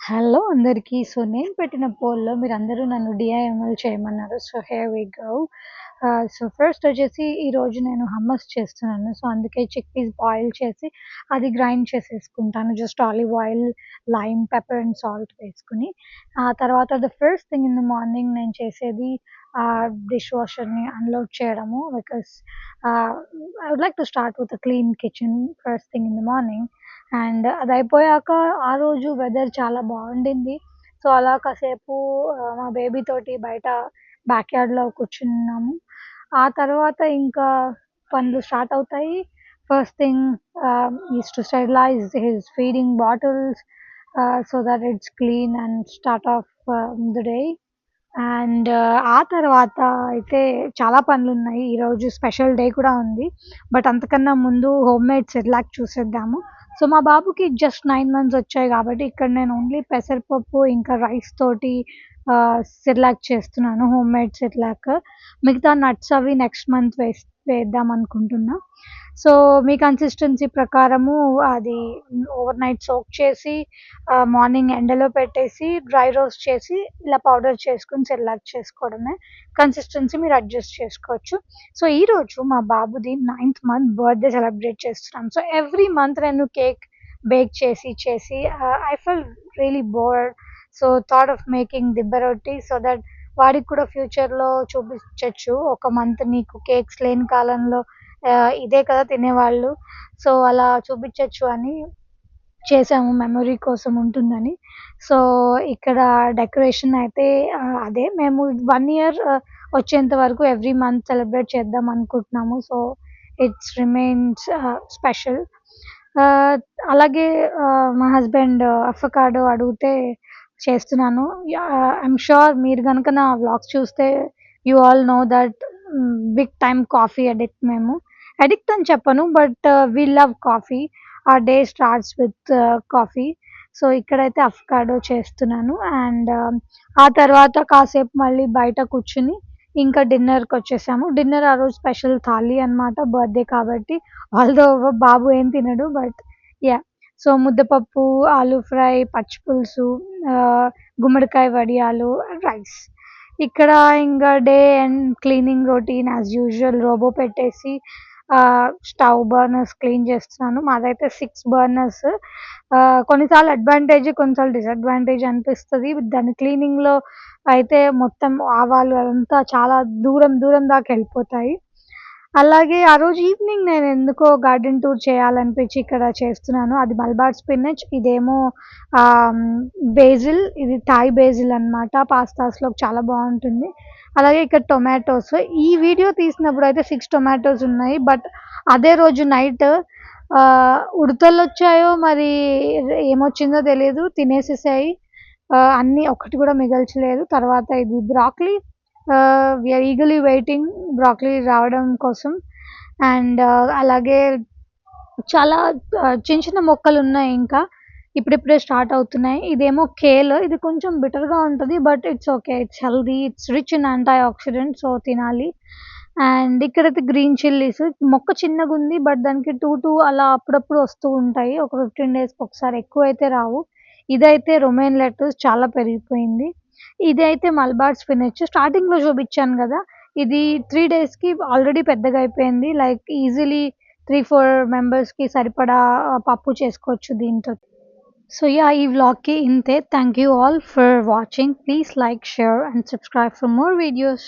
Hello అందరికీ. So, నేను పెట్టిన పోల్‌లో మీరందరూ నన్ను డీఐఎంఎల్ చేయమన్నారు. So, here we go. So, first వచ్చేసి ఈరోజు నేను హమ్మస్ చేస్తున్నాను. సో, అందుకే చిక్ పీస్ బాయిల్ చేసి అది గ్రైండ్ చేసేసుకుంటాను. Just olive oil, lime, pepper and salt వేసుకొని. ఆ తర్వాత the first thing in the morning నేను చేసేది డిష్ వాషర్‌ని అన్‌లోడ్ చేయడము. Because I would like to start with a clean kitchen first thing in the morning. And అదయిపోయాక ఆ రోజు వెదర్ చాలా బాగుండింది. సో, అలా కాసేపు మా బేబీ తోటి బయట బ్యాక్‌యార్డ్‌లో కూర్చున్నాము. ఆ తర్వాత ఇంకా పనులు స్టార్ట్ అవుతాయి. First thing is to sterilise his feeding bottles so that it's clean and start of the day. And ఆ తర్వాత అయితే చాలా పనులున్నాయి. ఈరోజు స్పెషల్ డే కూడా ఉంది. బట్ అంతకన్నా ముందు హోమ్‌మేడ్ సెర్లాక్ చూసేద్దాము. సో, మా బాబుకి జస్ట్ 9 మంత్స్ వచ్చాయి కాబట్టి ఇక్కడ నేను ఓన్లీ పెసరపప్పు ఇంకా రైస్ తోటి సెర్లాక్ చేస్తున్నాను. Homemade Cerelac. మిగతా నట్స్ అవి నెక్స్ట్ మంత్ వేద్దాం అనుకుంటున్నా. సో, మీ కన్సిస్టెన్సీ ప్రకారము అది ఓవర్ నైట్ సోక్ చేసి మార్నింగ్ ఎండలో పెట్టేసి డ్రై రోస్ట్ చేసి ఇలా పౌడర్ చేసుకొని సెర్లాక్ చేసుకోవడమే. కన్సిస్టెన్సీ మీరు అడ్జస్ట్ చేసుకోవచ్చు. సో, ఈరోజు మా బాబుది 9థ్ మంత్ బర్త్‌డే సెలబ్రేట్ చేస్తున్నాం. సో, ఎవ్రీ మంత్ నేను కేక్ బేక్ చేసి I felt really board. So, thought of making దిబ్బ రొట్టి సో దట్ వాడికి కూడా ఫ్యూచర్‌లో చూపించొచ్చు. ఒక మంత్ నీకు కేక్స్ లేని కాలంలో ఇదే కదా తినేవాళ్ళు. సో, అలా చూపించొచ్చు అని చేసాము మెమరీ కోసం ఉంటుందని. సో, ఇక్కడ డెకరేషన్ అయితే అదే మేము 1 ఇయర్ వచ్చేంత వరకు ఎవ్రీ మంత్ సెలబ్రేట్ చేద్దాం అనుకుంటున్నాము. So, it's remains special. ఆహ్, అలాగే మా హస్బెండ్ అవకాడో అడిగితే చేస్తున్నాను. ఐయామ్ ష్యూర్ మీరు గనుక నా వ్లాగ్స్ చూస్తే you all know that big time coffee addict మేము. అడిక్ట్ అని చెప్పను. But we love coffee. Our day starts with coffee. So, ఇక్కడైతే అవకాడో చేస్తున్నాను. అండ్ ఆ తర్వాత కాసేపు మళ్ళీ బయట కూర్చొని ఇంకా డిన్నర్‌కొచ్చేసాము. డిన్నర్ ఆ రోజు స్పెషల్ థాలీ అన్నమాట. బర్త్‌డే కాబట్టి. ఆల్‌దో బాబు ఏం తినడు. But yeah! సో, ముద్దపప్పు, ఆలు ఫ్రై, పచ్చి పులుసు, ఆహ్, గుమ్మడికాయ వడియాలు, రైస్. ఇక్కడ ఇంగా day end cleaning routine as usual robo పెట్టేసి స్టవ్ బర్నర్స్ క్లీన్ చేస్తున్నాను. మాదైతే 6 బర్నర్స్. కొన్నిసార్లు అడ్వాంటేజ్, కొన్నిసార్లు డిసడ్వాంటేజ్ అనిపిస్తది. దాని క్లీనింగ్‌లో అయితే మొత్తం ఆవాలు అదంతా చాలా దూరం దూరం దాకా ఎళ్ళిపోతాయి. అలాగే ఆ రోజు ఈవినింగ్ నేనెందుకో గార్డెన్ టూర్ చేయాలనిపించి ఇక్కడ చేస్తున్నాను. అది మలబార్ స్పినచ్. ఇదేమో ఆహ్, బేసిల్. ఇది థాయ్ బేసిల్ అన్నమాట. పాస్తాస్‌లోకి చాలా బావుంటుంది. అలాగే ఇక్కడ టొమాటోస్. ఈ వీడియో తీసినప్పుడైతే 6 టొమాటోస్ ఉన్నాయి. బట్ అదే రోజు నైట్ ఉడతలొచ్చాయో మరి ఏమొచ్చిందో తెలీదు. తినేసేసాయి. అన్నీ ఒక్కటి కూడా మిగల్చలేదు. తర్వాత ఇది broccoli. We are eagerly waiting broccoli రావడం కోసం. అండ్ అలాగే చాలా చిన్న చిన్న మొక్కలున్నాయి ఇంకా. ఇప్పుడిప్పుడే స్టార్ట్ అవుతున్నాయి. ఇదేమో కేల్. ఇది కొంచెం బిటర్‌గా ఉంటది. But it's okay. It's healthy. It's rich in antioxidants. So, తినాలి. అండ్ ఇక్కడైతే గ్రీన్ చిల్లీస్. మొక్క చిన్నగుంది. బట్ దానికి 2 అలా అప్పుడప్పుడు వస్తూ ఉంటాయి. ఒక 15 డేస్‌కి ఒకసారి. ఎక్కువైతే రావు. ఇదైతే రొమాన్ లెట్యూస్ చాలా పెరిగిపోయింది. ఇదైతే మలబార్ స్పినచ్. స్టార్టింగ్‌లో చూపించాను గదా! ఇది 3 డేస్‌కి ఆల్రెడీ పెద్దగా అయిపోయింది. లైక్ ఈజిలీ 3, 4 మెంబర్స్‌కి సరిపడా పప్పు చేసుకోవచ్చు దీంతో. So, yeah! ఈ వ్లాగ్‌కి ఇంతే. Thank you all for watching. Please like, share and subscribe for more videos.